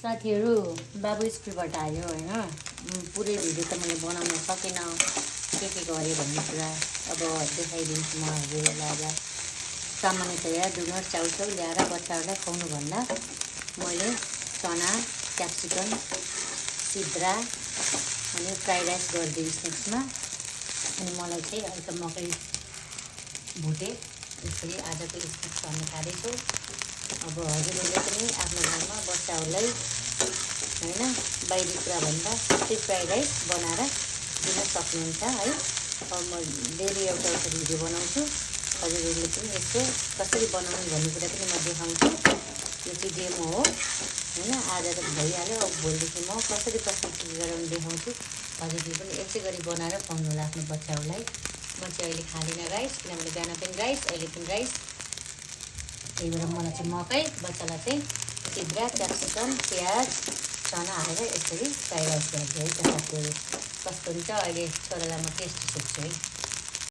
साथीहरू बाबु स्कुलबाट आयो होइन पुरै भिडियो त मैले बनाउन सकिनँ के गरेँ भन्ने कुरा अब देखाइदिन्छु म हजुरहरूलाई। अब सामान्यतया डुनर चाउचाउ ल्याएर बच्चाहरूलाई खुवाउनुभन्दा मैले चना क्याप्सिकम सिद्रा अनि फ्राइड राइस गरिदिएँ स्न्याक्समा। अनि मलाई चाहिँ अहिले त मकै भुटे यसरी आजको स्न्याक्स भन्नु थालेछु। अब हजुरहरूले पनि आफ्नो घरमा बच्चाहरूलाई होइन बाहिरी कुरा भन्दा त्यही फ्राइड राइस बनाएर दिन सक्नुहुन्छ है। अब म डेली एउटा भिडियो बनाउँछु, हजुरहरूले पनि यसो कसरी बनाउनु भन्ने कुरा पनि म देखाउँछु। यो चाहिँ डेमो हो होइन, आज त भइहाल्यो। अब भोलिदेखि म कसरी प्रस्तुत गराउनु देखाउँछु, हजुरले पनि यसै गरी बनाएर खुवाउनु होला आफ्नो बच्चाहरूलाई। म चाहिँ अहिले खाँदिनँ राइस, किनभने बिहान पनि राइस अहिले पनि राइस। त्यही भएर मलाई चाहिँ मकै, बच्चालाई चाहिँ सिद्रा क्याप्सिकम प्याज चना हालेर यसरी फ्राइड राइस गरिदिएँ है। साथीहरू कस्तो हुन्छ अहिले छोरालाई म टेस्ट सोध्छु है।